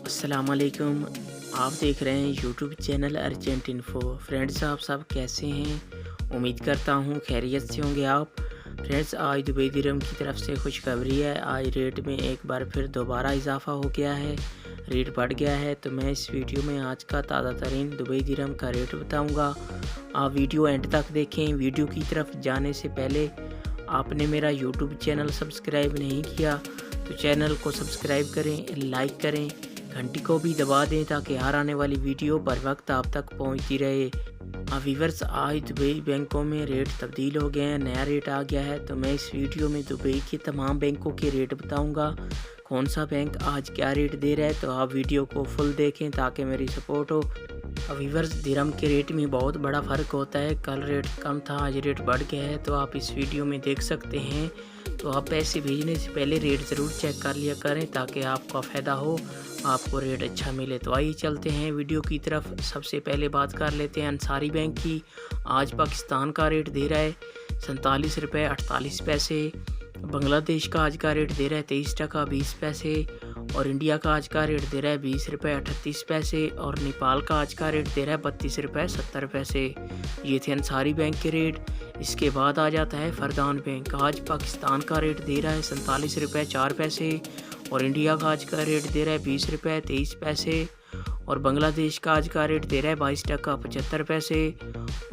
अस्सलामुअलैकुम। आप देख रहे हैं YouTube channel urgent info. Friends, आप सब कैसे हैं? उम्मीद करता हूं खैरियत से होंगे आप। फ्रेंड्स, आज दुबई दिरहम की तरफ से खुशखबरी है। आज रेट में एक बार फिर दोबारा इजाफा हो गया है, रेट बढ़ गया है। तो मैं इस वीडियो में आज का ताज़ा तरीन दुबई दिरहम का रेट बताऊंगा। आप वीडियो एंड तक देखें। वीडियो की तरफ जाने से पहले आपने मेरा यूट्यूब चैनल सब्सक्राइब नहीं किया तो चैनल को सब्सक्राइब करें, लाइक करें, घंटी को भी दबा दें ताकि हर आने वाली वीडियो बर वक्त आप तक पहुंचती रहे। व्यूअर्स, आज दुबई बैंकों में रेट तब्दील हो गए हैं, नया रेट आ गया है। तो मैं इस वीडियो में दुबई के तमाम बैंकों के रेट बताऊंगा, कौन सा बैंक आज क्या रेट दे रहा है। तो आप वीडियो को फुल देखें ताकि मेरी सपोर्ट हो। व्यूअर्स, दिरहम के रेट में बहुत बड़ा फ़र्क होता है। कल रेट कम था, आज रेट बढ़ गया है। तो आप इस वीडियो में देख सकते हैं। तो आप पैसे भेजने से पहले रेट ज़रूर चेक कर लिया करें ताकि आपका फ़ायदा हो, आपको रेट अच्छा मिले। तो आइए चलते हैं वीडियो की तरफ। सबसे पहले बात कर लेते हैं अंसारी बैंक की। आज पाकिस्तान का रेट दे रहा है 47 रुपये 48 पैसे। बांग्लादेश का आज का रेट दे रहा है 23 टका 20 पैसे। और इंडिया का आज का रेट दे रहा है 20 रुपये 38 पैसे। और नेपाल का आज का रेट दे रहा है 32 रुपये 70 पैसे। ये थे अंसारी बैंक के रेट। इसके बाद आ जाता है फरदान बैंक। आज पाकिस्तान का रेट दे रहा है 47 रुपये 4 पैसे। और इंडिया का आज का रेट दे रहा है 20 रुपये 23 पैसे। और बांग्लादेश का आज का रेट दे रहा है 22 टका 75 पैसे।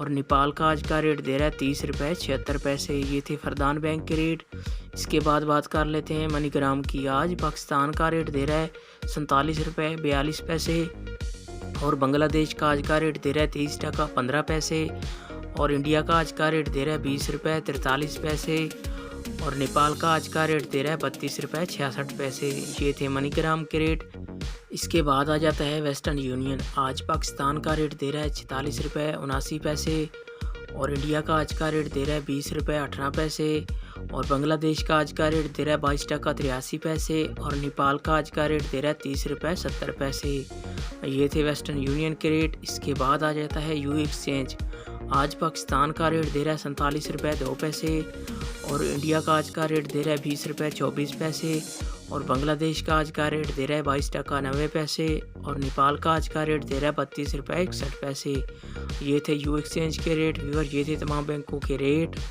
और नेपाल का आज का रेट दे रहा है 30 रुपये 76 पैसे। ये थे फरदान बैंक के रेट। इसके बाद बात कर लेते हैं मनीग्राम की। आज पाकिस्तान का रेट दे रहा है 47 रुपये 42 पैसे। और बांग्लादेश का आज का रेट दे रहा है 23 टका 15 पैसे। और इंडिया का आज का रेट दे रहा है 20 रुपये 43 पैसे। और नेपाल का आज का रेट दे रहा है 32 रुपये 66 पैसे। ये थे मनीग्राम के रेट। इसके बाद आ जाता है वेस्टर्न यूनियन। आज पाकिस्तान का रेट दे रहा है 46 रुपये 79 पैसे। और इंडिया का आज का रेट दे रहा है 20 रुपये 18 पैसे। और बांग्लादेश का आज का रेट दे रहा है 22 टका 83 पैसे। और नेपाल का आज का रेट दे रहा है 30 रुपये 70 पैसे। ये थे वेस्टर्न यूनियन के रेट। इसके बाद आ जाता है यू एक्सचेंज। आज पाकिस्तान का रेट दे रहा है 47 रुपये 2 पैसे। और इंडिया का आज का रेट दे रहा है 20 रुपये 24 पैसे। और बांग्लादेश का आज का रेट दे रहा है 22 टका 90 पैसे। और नेपाल का आज का रेट दे रहा है 32 रुपये 61 पैसे। ये थे यू एक्सचेंज के रेट। व्यूअर, ये थे तमाम बैंकों के रेट।